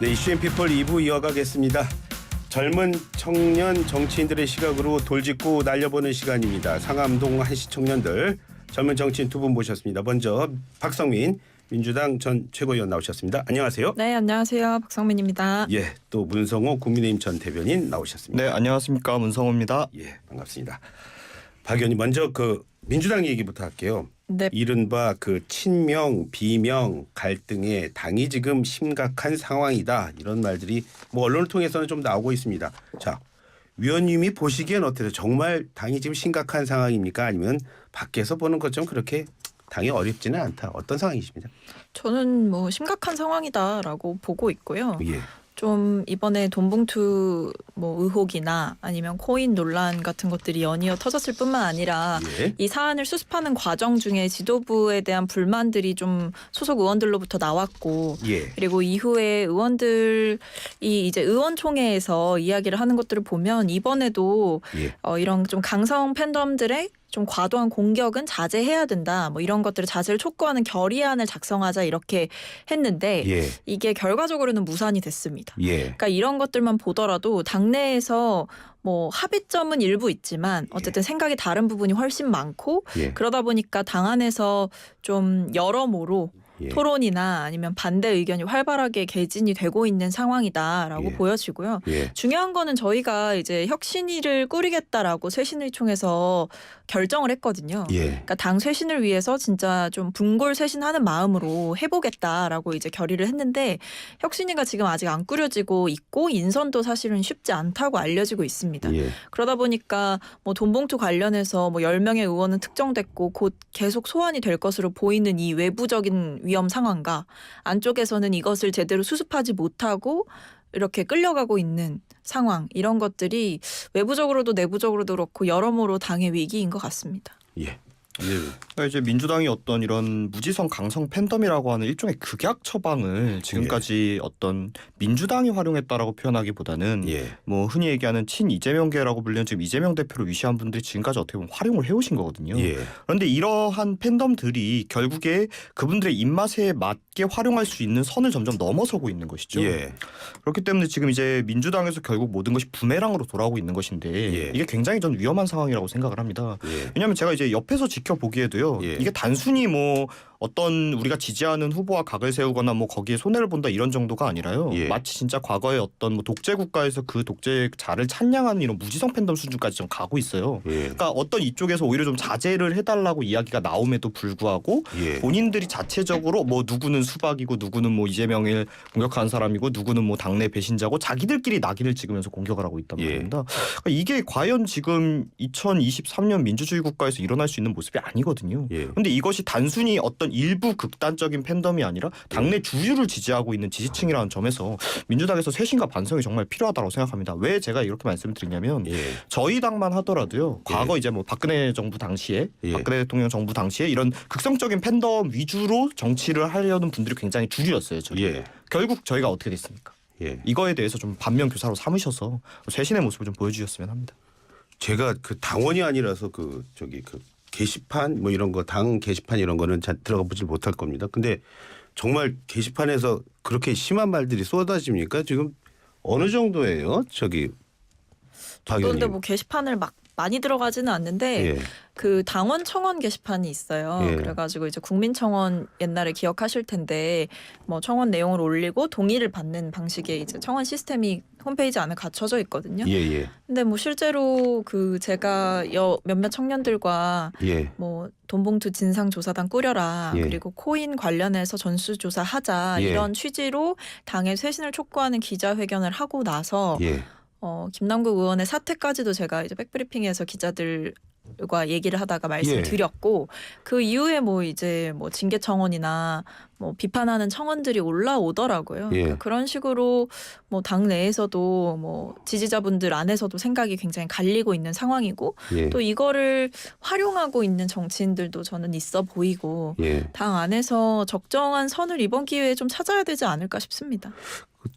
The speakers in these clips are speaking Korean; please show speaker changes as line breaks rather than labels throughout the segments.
네, 이슈앤피플 2부 이어가겠습니다. 젊은 청년 정치인들의 시각으로 돌직구 날려보는 시간입니다. 상암동 한시 청년들 젊은 정치인 두 분 모셨습니다. 먼저 박성민 민주당 전 최고위원 나오셨습니다. 안녕하세요.
네, 안녕하세요. 박성민입니다.
예, 또 문성호 국민의힘 전 대변인 나오셨습니다.
네, 안녕하십니까. 문성호입니다.
예, 반갑습니다. 박 의원님 먼저 그 민주당 얘기부터 할게요.
네.
이른바 그 친명 비명 갈등에 당이 지금 심각한 상황이다 이런 말들이 뭐 언론을 통해서는 좀 나오고 있습니다. 자, 위원님이 보시기엔 어때요? 정말 당이 지금 심각한 상황입니까? 아니면 밖에서 보는 것처럼 그렇게 당이 어렵지는 않다. 어떤 상황이십니까?
저는 뭐 심각한 상황이다라고 보고 있고요.
예.
좀 이번에 돈봉투 뭐 의혹이나 아니면 코인 논란 같은 것들이 연이어 터졌을 뿐만 아니라
예.
이 사안을 수습하는 과정 중에 지도부에 대한 불만들이 좀 소속 의원들로부터 나왔고
예.
그리고 이후에 의원들이 이제 의원총회에서 이야기를 하는 것들을 보면 이번에도
예.
이런 좀 강성 팬덤들의 좀 과도한 공격은 자제해야 된다. 뭐 이런 것들을 자제를 촉구하는 결의안을 작성하자 이렇게 했는데
예.
이게 결과적으로는 무산이 됐습니다.
예.
그러니까 이런 것들만 보더라도 당내에서 뭐 합의점은 일부 있지만 어쨌든 생각이 다른 부분이 훨씬 많고
예.
그러다 보니까 당 안에서 좀 여러모로
예.
토론이나 아니면 반대 의견이 활발하게 개진이 되고 있는 상황이다라고
예.
보여지고요.
예.
중요한 거는 저희가 이제 혁신위를 꾸리겠다라고 쇄신의총에서 결정을 했거든요.
예.
그러니까 당 쇄신을 위해서 진짜 좀 분골 쇄신하는 마음으로 해보겠다라고 이제 결의를 했는데 혁신위가 지금 아직 안 꾸려지고 있고 인선도 사실은 쉽지 않다고 알려지고 있습니다.
예.
그러다 보니까 뭐 돈봉투 관련해서 뭐 10명의 의원은 특정됐고 곧 계속 소환이 될 것으로 보이는 이 외부적인 위험 상황과 안쪽에서는 이것을 제대로 수습하지 못하고 이렇게 끌려가고 있는 상황 이런 것들이 외부적으로도 내부적으로도 그렇고 여러모로 당의 위기인 것 같습니다.
예.
그러니까 이제 민주당이 어떤 이런 무지성 강성 팬덤이라고 하는 일종의 극약 처방을 지금까지 어떤 민주당이 활용했다라고 표현하기보다는
예.
뭐 흔히 얘기하는 친 이재명계라고 불리는 지금 이재명 대표를 위시한 분들이 지금까지 어떻게 보면 활용을 해오신 거거든요.
예.
그런데 이러한 팬덤들이 결국에 그분들의 입맛에 맞게 활용할 수 있는 선을 점점 넘어서고 있는 것이죠.
예.
그렇기 때문에 지금 이제 민주당에서 결국 모든 것이 부메랑으로 돌아오고 있는 것인데
예.
이게 굉장히 전 위험한 상황이라고 생각을 합니다.
예.
왜냐하면 제가 이제 옆에서 지켜보기에도요.
예.
이게 단순히 뭐 어떤 우리가 지지하는 후보와 각을 세우거나 뭐 거기에 손해를 본다 이런 정도가 아니라요.
예.
마치 진짜 과거에 어떤 뭐 독재 국가에서 그 독재자를 찬양하는 이런 무지성 팬덤 수준까지 좀 가고 있어요.
예.
그러니까 어떤 이쪽에서 오히려 좀 자제를 해달라고 이야기가 나옴에도 불구하고
예.
본인들이 자체적으로 뭐 누구는 수박이고 누구는 뭐 이재명을 공격한 사람이고 누구는 뭐 당내 배신자고 자기들끼리 낙인을 찍으면서 공격을 하고 있단
예.
말입니다. 그러니까 이게 과연 지금 2023년 민주주의 국가에서 일어날 수 있는 모습이 아니거든요.
예.
그런데 이것이 단순히 어떤 일부 극단적인 팬덤이 아니라 당내 주류를 지지하고 있는 지지층이라는 점에서 민주당에서 쇄신과 반성이 정말 필요하다고 생각합니다. 왜 제가 이렇게 말씀을 드리냐면
예.
저희 당만 하더라도요. 과거 이제 뭐 박근혜 정부 당시에
예.
박근혜 대통령 정부 당시에 이런 극성적인 팬덤 위주로 정치를 하려는 분들이 굉장히 주류였어요. 저희.
예.
결국 저희가 어떻게 됐습니까?
예.
이거에 대해서 좀 반면 교사로 삼으셔서 쇄신의 모습을 좀 보여주셨으면 합니다.
제가 그 당원이 아니라서 그 게시판 뭐 이런 거 당 게시판 이런 거는 잘 들어가 보질 못할 겁니다. 근데 정말 게시판에서 그렇게 심한 말들이 쏟아집니까? 지금 어느 정도예요? 박
그런데
의원님.
뭐 게시판을 막 많이 들어가지는 않는데
예.
그 당원 청원 게시판이 있어요.
예.
그래가지고 이제 국민청원 옛날에 기억하실 텐데 뭐 청원 내용을 올리고 동의를 받는 방식의 이제 청원 시스템이 홈페이지 안에 갖춰져 있거든요.
예. 예.
근데 뭐 실제로 그 제가 몇몇 청년들과
예.
뭐 돈봉투 진상조사단 꾸려라
예.
그리고 코인 관련해서 전수조사하자
예.
이런 취지로 당의 쇄신을 촉구하는 기자회견을 하고 나서
예.
김남국 의원의 사퇴까지도 제가 이제 백브리핑에서 기자들과 얘기를 하다가 말씀드렸고 그 이후에 뭐 이제 뭐 징계 청원이나 뭐 비판하는 청원들이 올라오더라고요.
예.
그러니까 그런 식으로 뭐 당 내에서도 뭐 지지자분들 안에서도 생각이 굉장히 갈리고 있는 상황이고
예.
또 이거를 활용하고 있는 정치인들도 저는 있어 보이고
예.
당 안에서 적정한 선을 이번 기회에 좀 찾아야 되지 않을까 싶습니다.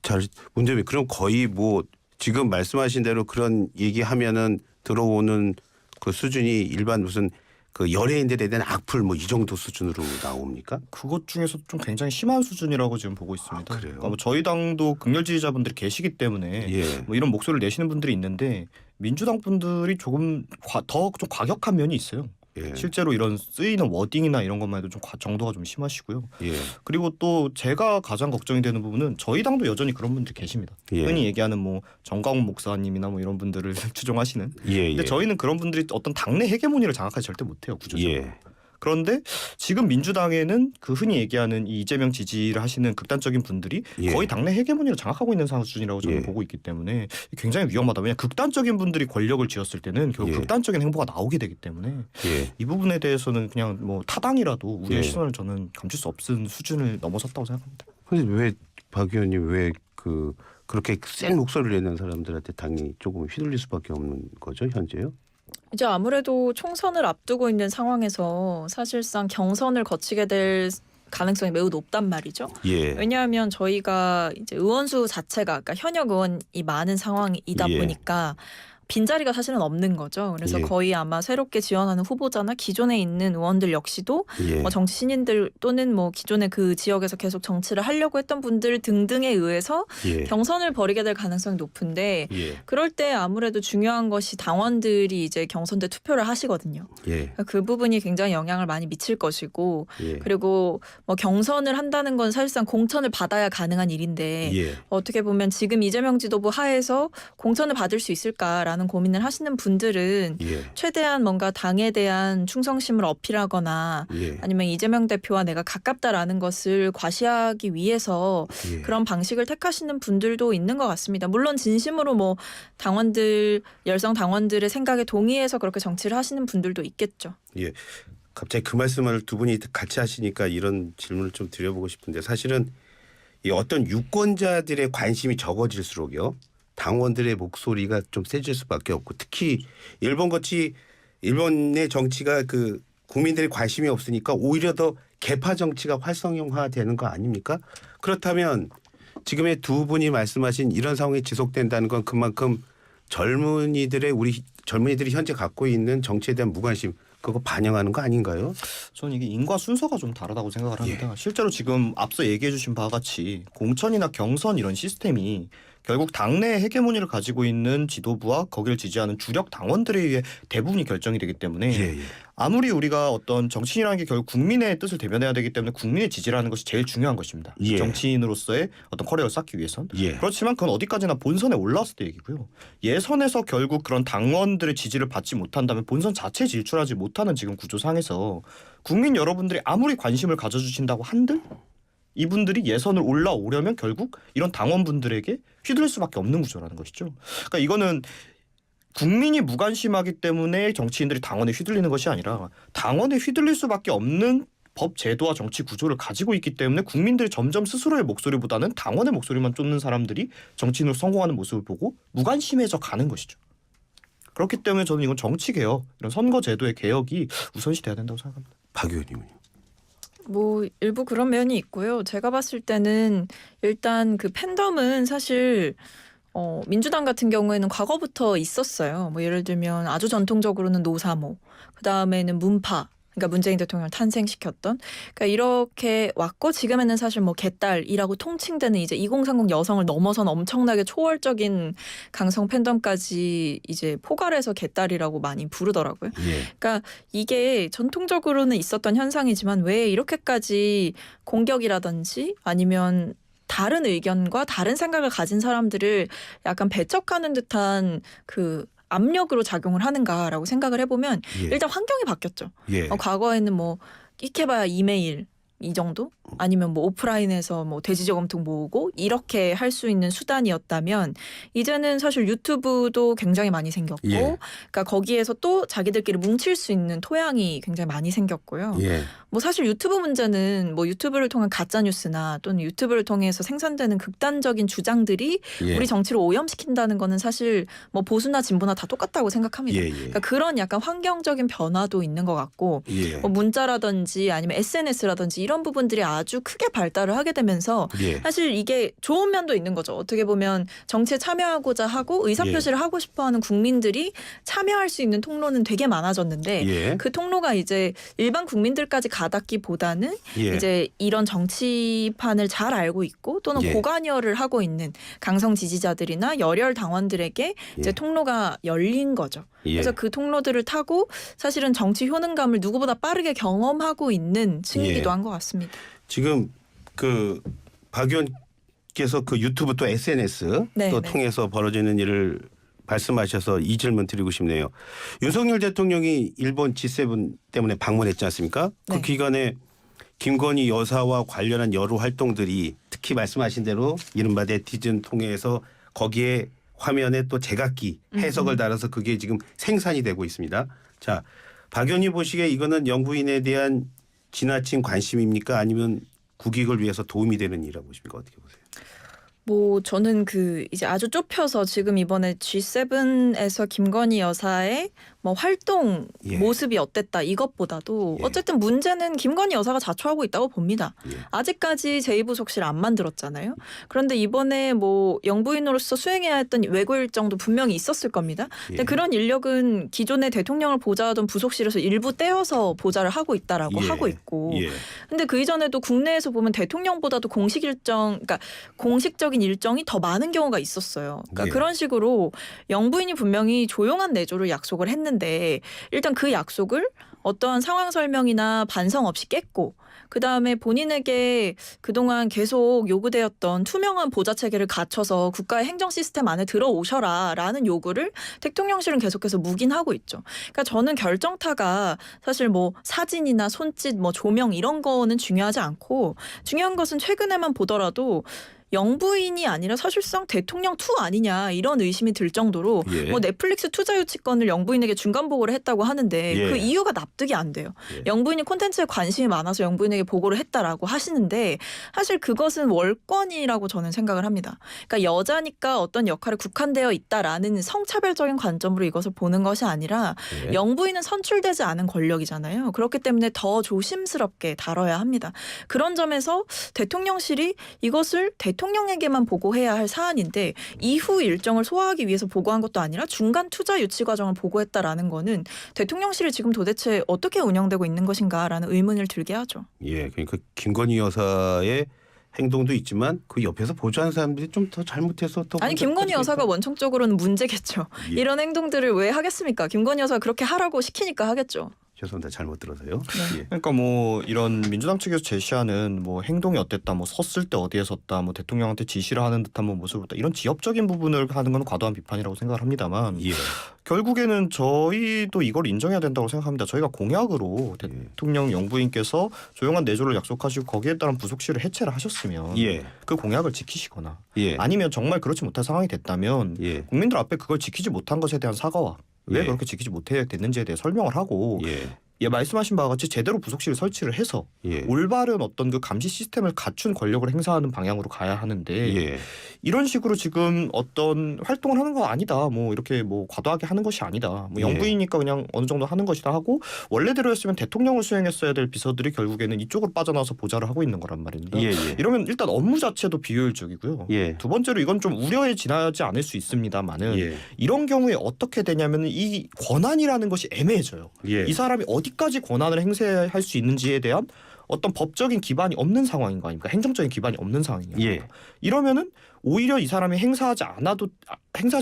잘 문제는 그럼 거의 뭐 지금 말씀하신 대로 그런 얘기하면은 들어오는 그 수준이 일반 무슨 그 연예인들에 대한 악플 뭐 이 정도 수준으로 나옵니까?
그것 중에서 좀 굉장히 심한 수준이라고 지금 보고 있습니다.
그래요?
뭐 저희 당도 극렬 지지자분들이 계시기 때문에
예.
뭐 이런 목소리를 내시는 분들이 있는데 민주당 분들이 조금 더 좀 과격한 면이 있어요.
예.
실제로 이런 쓰이는 워딩이나 이런 것만 해도 좀 정도가 좀 심하시고요.
예.
그리고 또 제가 가장 걱정이 되는 부분은 저희 당도 여전히 그런 분들이 계십니다.
예.
흔히 얘기하는 뭐 정광훈 목사님이나 뭐 이런 분들을 추종하시는.
예.
근데 저희는 그런 분들이 어떤 당내 헤게모니를 장악하지 절대 못해요. 구조적으로.
예.
그런데 지금 민주당에는 그 흔히 얘기하는 이 이재명 지지를 하시는 극단적인 분들이
예.
거의 당내 헤게모니를 장악하고 있는 상황 수준이라고 저는
예.
보고 있기 때문에 굉장히 위험하다. 왜냐하면 극단적인 분들이 권력을 쥐었을 때는 결국
예.
극단적인 행보가 나오게 되기 때문에
예.
이 부분에 대해서는 그냥 뭐 타당이라도 우리의
예.
시선을 저는 감출 수 없는 수준을 넘어섰다고 생각합니다.
근데 왜 박 의원님 왜 그렇게 센 목소리를 내는 사람들한테 당이 조금 휘둘릴 수밖에 없는 거죠 현재요?
이제 아무래도 총선을 앞두고 있는 상황에서 사실상 경선을 거치게 될 가능성이 매우 높단 말이죠.
예.
왜냐하면 저희가 이제 의원수 자체가 그러니까 현역 의원이 많은 상황이다
예.
보니까 빈자리가 사실은 없는 거죠. 그래서
예.
거의 아마 새롭게 지원하는 후보자나 기존에 있는 의원들 역시도
예.
뭐 정치 신인들 또는 뭐 기존에 그 지역에서 계속 정치를 하려고 했던 분들 등등에 의해서
예.
경선을 벌이게 될 가능성이 높은데
예.
그럴 때 아무래도 중요한 것이 당원들이 이제 경선 때 투표를 하시거든요.
예.
그러니까 그 부분이 굉장히 영향을 많이 미칠 것이고
예.
그리고 뭐 경선을 한다는 건 사실상 공천을 받아야 가능한 일인데
예.
어떻게 보면 지금 이재명 지도부 하에서 공천을 받을 수 있을까라는 고민을 하시는 분들은
예.
최대한 뭔가 당에 대한 충성심을 어필하거나
예.
아니면 이재명 대표와 내가 가깝다라는 것을 과시하기 위해서
예.
그런 방식을 택하시는 분들도 있는 것 같습니다. 물론 진심으로 뭐 당원들 열성 당원들의 생각에 동의해서 그렇게 정치를 하시는 분들도 있겠죠.
예. 갑자기 그 말씀을 두 분이 같이 하시니까 이런 질문을 좀 드려보고 싶은데 사실은 이 어떤 유권자들의 관심이 적어질수록요 당원들의 목소리가 좀 세질 수밖에 없고 특히 일본의 정치가 그 국민들의 관심이 없으니까 오히려 더 개파 정치가 활성화되는 거 아닙니까? 그렇다면 지금의 두 분이 말씀하신 이런 상황이 지속된다는 건 그만큼 우리 젊은이들이 현재 갖고 있는 정치에 대한 무관심 그거 반영하는 거 아닌가요?
저는 이게 인과 순서가 좀 다르다고 생각을 합니다. 실제로 지금 앞서 얘기해 주신 바와 같이 공천이나 경선 이런 시스템이 결국 당내 헤게모니를 가지고 있는 지도부와 거기를 지지하는 주력 당원들에 의해 대부분이 결정이 되기 때문에
예, 예.
아무리 우리가 어떤 정치인이라는 게 결국 국민의 뜻을 대변해야 되기 때문에 국민의 지지라는 것이 제일 중요한 것입니다.
예.
정치인으로서의 어떤 커리어를 쌓기 위해선.
예.
그렇지만 그건 어디까지나 본선에 올라왔을 때 얘기고요. 예선에서 결국 그런 당원들의 지지를 받지 못한다면 본선 자체에 진출하지 못하는 지금 구조상에서 국민 여러분들이 아무리 관심을 가져주신다고 한들 이분들이 예선을 올라오려면 결국 이런 당원분들에게 휘둘릴 수밖에 없는 구조라는 것이죠. 그러니까 이거는 국민이 무관심하기 때문에 정치인들이 당원에 휘둘리는 것이 아니라 당원에 휘둘릴 수밖에 없는 법 제도와 정치 구조를 가지고 있기 때문에 국민들이 점점 스스로의 목소리보다는 당원의 목소리만 쫓는 사람들이 정치인으로 성공하는 모습을 보고 무관심해져 가는 것이죠. 그렇기 때문에 저는 이건 정치 개혁, 이런 선거 제도의 개혁이 우선시돼야 된다고 생각합니다.
박 의원님은요?
뭐 일부 그런 면이 있고요. 제가 봤을 때는 일단 그 팬덤은 사실 민주당 같은 경우에는 과거부터 있었어요. 뭐 예를 들면 아주 전통적으로는 노사모, 그 다음에는 문파. 그러니까 문재인 대통령을 탄생시켰던. 그러니까 이렇게 왔고 지금에는 사실 뭐 개딸이라고 통칭되는 이제 2030 여성을 넘어선 엄청나게 초월적인 강성 팬덤까지 이제 포괄해서 개딸이라고 많이 부르더라고요.
예.
그러니까 이게 전통적으로는 있었던 현상이지만 왜 이렇게까지 공격이라든지 아니면 다른 의견과 다른 생각을 가진 사람들을 약간 배척하는 듯한 그 압력으로 작용을 하는가라고 생각을 해보면
예.
일단 환경이 바뀌었죠.
예.
과거에는 뭐 익혀봐야 이메일 이 정도? 아니면 뭐 오프라인에서 뭐 대지저금통 모으고 이렇게 할 수 있는 수단이었다면 이제는 사실 유튜브도 굉장히 많이 생겼고
예.
그러니까 거기에서 또 자기들끼리 뭉칠 수 있는 토양이 굉장히 많이 생겼고요.
예.
뭐 사실 유튜브 문제는 뭐 유튜브를 통한 가짜 뉴스나 또는 유튜브를 통해서 생산되는 극단적인 주장들이
예.
우리 정치를 오염시킨다는 거는 사실 뭐 보수나 진보나 다 똑같다고 생각합니다.
예. 예.
그러니까 그런 약간 환경적인 변화도 있는 것 같고
예.
뭐 문자라든지 아니면 SNS라든지 이런 부분들이 아주 크게 발달을 하게 되면서
예.
사실 이게 좋은 면도 있는 거죠. 어떻게 보면 정치에 참여하고자 하고 의사표시를 하고 싶어하는 국민들이 참여할 수 있는 통로는 되게 많아졌는데
예.
그 통로가 이제 일반 국민들까지 가닿기보다는
예.
이제 이런 정치판을 잘 알고 있고 또는
예.
고관여를 하고 있는 강성 지지자들이나 열혈 당원들에게 이제
예.
통로가 열린 거죠.
예.
그래서 그 통로들을 타고 사실은 정치 효능감을 누구보다 빠르게 경험하고 있는 층이기도
예.
한 것 같습니다.
지금 그 박 의원께서 그 유튜브 또 SNS
네,
또
네.
통해서 벌어지는 일을 말씀하셔서 이 질문 드리고 싶네요. 윤석열 대통령이 일본 G7 때문에 방문했지 않습니까?
네.
그 기간에 김건희 여사와 관련한 여러 활동들이 특히 말씀하신 대로 이른바 네티즌 통해서 거기에 화면에 또 제각기 해석을 달아서 그게 지금 생산이 되고 있습니다. 자, 박 의원님 보시기에 이거는 영부인에 대한 지나친 관심입니까? 아니면 국익을 위해서 도움이 되는 일이라고 보십니까? 어떻게 보세요?
뭐 저는 그 이제 아주 좁혀서 지금 이번에 G7에서 김건희 여사의 뭐 활동
예.
모습이 어땠다 이것보다도
예.
어쨌든 문제는 김건희 여사가 자초하고 있다고 봅니다.
예.
아직까지 제2부속실 안 만들었잖아요. 그런데 이번에 뭐 영부인으로서 수행해야 했던 외고 일정도 분명히 있었을 겁니다. 근데
예.
그런 인력은 기존의 대통령을 보좌하던 부속실에서 일부 떼어서 보좌를 하고 있다라고
예.
하고 있고
예.
근데 그 이전에도 국내에서 보면 대통령보다도 공식 일정, 그러니까 공식적인 일정이 더 많은 경우가 있었어요. 그러니까
예.
그런 식으로 영부인이 분명히 조용한 내조를 약속을 했는데 일단 그 약속을 어떠한 상황 설명이나 반성 없이 깼고 그다음에 본인에게 그동안 계속 요구되었던 투명한 보좌 체계를 갖춰서 국가의 행정 시스템 안에 들어오셔라라는 요구를 대통령실은 계속해서 묵인하고 있죠. 그러니까 저는 결정타가 사실 뭐 사진이나 손짓, 뭐 조명 이런 거는 중요하지 않고 중요한 것은 최근에만 보더라도 영부인이 아니라 사실상 대통령 투 아니냐 이런 의심이 들 정도로
예.
뭐 넷플릭스 투자 유치권을 영부인에게 중간 보고를 했다고 하는데
예.
그 이유가 납득이 안 돼요.
예.
영부인이 콘텐츠에 관심이 많아서 영부인에게 보고를 했다라고 하시는데 사실 그것은 월권이라고 저는 생각을 합니다. 그러니까 여자니까 어떤 역할에 국한되어 있다라는 성차별적인 관점으로 이것을 보는 것이 아니라
예.
영부인은 선출되지 않은 권력이잖아요. 그렇기 때문에 더 조심스럽게 다뤄야 합니다. 그런 점에서 대통령실이 이것을 대통령에게만 보고해야 할 사안인데 이후 일정을 소화하기 위해서 보고한 것도 아니라 중간 투자 유치 과정을 보고했다라는 거는 대통령실이 지금 도대체 어떻게 운영되고 있는 것인가라는 의문을 들게 하죠.
예, 그러니까 김건희 여사의 행동도 있지만 그 옆에서 보좌하는 사람들이 좀 더 잘못해서 또
아니 김건희 여사가 원청적으로는 문제겠죠.
예.
이런 행동들을 왜 하겠습니까? 김건희 여사가 그렇게 하라고 시키니까 하겠죠.
죄송합니다. 잘못 들어서요.
네.
예.
그러니까 뭐 이런 민주당 측에서 제시하는 뭐 행동이 어땠다, 뭐 섰을 때 어디에 섰다, 뭐 대통령한테 지시를 하는 듯한 뭐 모습을 보다 이런 지엽적인 부분을 하는 건 과도한 비판이라고 생각을 합니다만
예.
결국에는 저희도 이걸 인정해야 된다고 생각합니다. 저희가 공약으로
예.
대통령 영부인께서 조용한 내조를 약속하시고 거기에 따른 부속실을 해체를 하셨으면
예.
그 공약을 지키시거나
예.
아니면 정말 그렇지 못한 상황이 됐다면
예.
국민들 앞에 그걸 지키지 못한 것에 대한 사과와 왜
예.
그렇게 지키지 못해 됐는지에 대해 설명을 하고
예.
예, 말씀하신 바와 같이 제대로 부속실을 설치를 해서
예.
올바른 어떤 그 감시 시스템을 갖춘 권력을 행사하는 방향으로 가야 하는데
예.
이런 식으로 지금 어떤 활동을 하는 거 아니다. 뭐 이렇게 뭐 과도하게 하는 것이 아니다. 뭐
예.
영부이니까 그냥 어느 정도 하는 것이다 하고 원래대로였으면 대통령을 수행했어야 될 비서들이 결국에는 이쪽으로 빠져나와서 보좌를 하고 있는 거란 말입니다.
예. 예.
이러면 일단 업무 자체도 비효율적이고요.
예.
두 번째로 이건 좀 우려에 지나지 않을 수 있습니다만은
예.
이런 경우에 어떻게 되냐면 이 권한이라는 것이 애매해져요.
예.
이 사람이 어디까지 권한을 행사할 수 있는지에 대한 어떤 법적인 기반이 없는 상황인 거 아닙니까? 행정적인 기반이 없는 상황이에요.
예.
이러면은 오히려 이 사람이 행사하지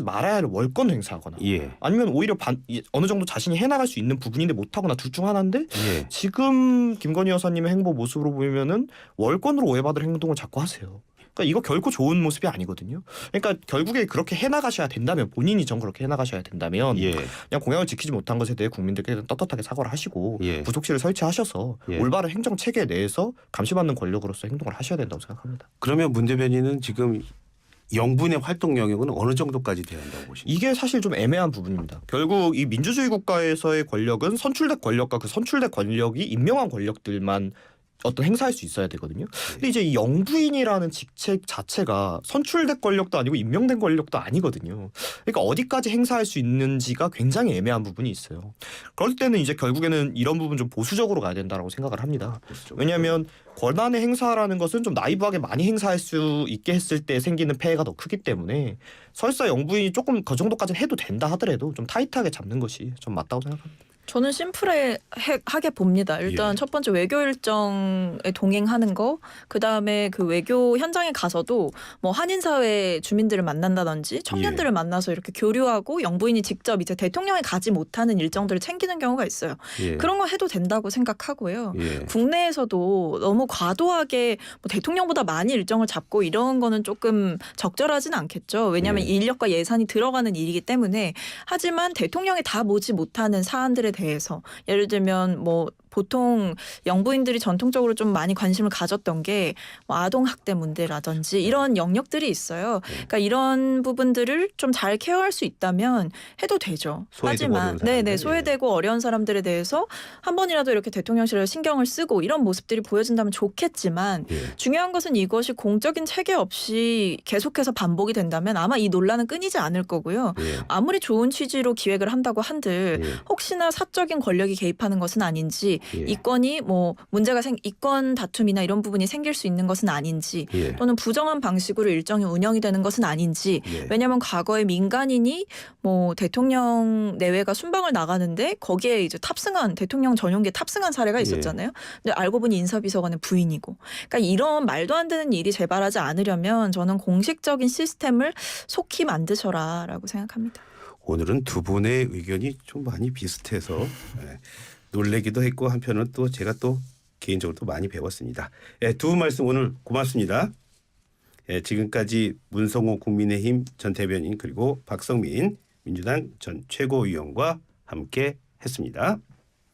말아야 할 월권 행사하거나
예.
아니면 오히려 어느 정도 자신이 해나갈 수 있는 부분인데 못하거나 둘 중 하나인데
예.
지금 김건희 여사님의 행보 모습으로 보면은 월권으로 오해받을 행동을 자꾸 하세요. 그러니까 이거 결코 좋은 모습이 아니거든요. 그러니까 결국에 그렇게 해나가셔야 된다면 본인이 전 그렇게 해나가셔야 된다면
예.
그냥 공약을 지키지 못한 것에 대해 국민들께 떳떳하게 사과를 하시고
예.
부속실을 설치하셔서
예.
올바른 행정 체계 내에서 감시받는 권력으로서 행동을 하셔야 된다고 생각합니다.
그러면 문 대변인은 지금 영분의 활동 영역은 어느 정도까지 돼야 한다고 보십니까?
이게 사실 좀 애매한 부분입니다. 결국 이 민주주의 국가에서의 권력은 선출된 권력과 그 선출된 권력이 임명한 권력들만 어떤 행사할 수 있어야 되거든요. 근데 이제 이 영부인이라는 직책 자체가 선출된 권력도 아니고 임명된 권력도 아니거든요. 그러니까 어디까지 행사할 수 있는지가 굉장히 애매한 부분이 있어요. 그럴 때는 이제 결국에는 이런 부분 좀 보수적으로 가야 된다라고 생각을 합니다. 왜냐하면 권한의 행사라는 것은 좀 나이브하게 많이 행사할 수 있게 했을 때 생기는 폐해가 더 크기 때문에 설사 영부인이 조금 그 정도까지는 해도 된다 하더라도 좀 타이트하게 잡는 것이 좀 맞다고 생각합니다.
저는 심플하게 봅니다. 일단
예.
첫 번째 외교 일정에 동행하는 거, 그 다음에 그 외교 현장에 가서도 뭐 한인 사회 주민들을 만난다든지 청년들을 만나서 이렇게 교류하고 영부인이 직접 이제 대통령이 가지 못하는 일정들을 챙기는 경우가 있어요.
예.
그런 거 해도 된다고 생각하고요.
예.
국내에서도 너무 과도하게 뭐 대통령보다 많이 일정을 잡고 이런 거는 조금 적절하진 않겠죠. 왜냐하면
예.
인력과 예산이 들어가는 일이기 때문에. 하지만 대통령이 다 보지 못하는 사안들에 대해서 예를 들면 뭐 보통 영부인들이 전통적으로 좀 많이 관심을 가졌던 게 뭐 아동학대 문제라든지 이런 영역들이 있어요. 그러니까 이런 부분들을 좀 잘 케어할 수 있다면 해도 되죠.
소외되고
하지만
어려운 사람들.
네네 소외되고 어려운 사람들에 대해서 한 번이라도 이렇게 대통령실에 신경을 쓰고 이런 모습들이 보여진다면 좋겠지만
예.
중요한 것은 이것이 공적인 체계 없이 계속해서 반복이 된다면 아마 이 논란은 끊이지 않을 거고요.
예.
아무리 좋은 취지로 기획을 한다고 한들
예.
혹시나 사적인 권력이 개입하는 것은 아닌지
예.
이건이 뭐 문제가 이건 다툼이나 이런 부분이 생길 수 있는 것은 아닌지
예.
또는 부정한 방식으로 일정이 운영이 되는 것은 아닌지
예.
왜냐하면 과거에 민간인이 뭐 대통령 내외가 순방을 나가는데 거기에 이제 탑승한 대통령 전용기에 탑승한 사례가 있었잖아요. 근데 알고 보니 인사비서관의 부인이고 그러니까 이런 말도 안 되는 일이 재발하지 않으려면 저는 공식적인 시스템을 속히 만드셔라라고 생각합니다.
오늘은 두 분의 의견이 좀 많이 비슷해서 예, 놀래기도 했고 한편은 또 제가 또 개인적으로 또 많이 배웠습니다. 예, 두 분 말씀 오늘 고맙습니다. 예, 지금까지 문성호 국민의힘 전 대변인 그리고 박성민 민주당 전 최고위원과 함께 했습니다.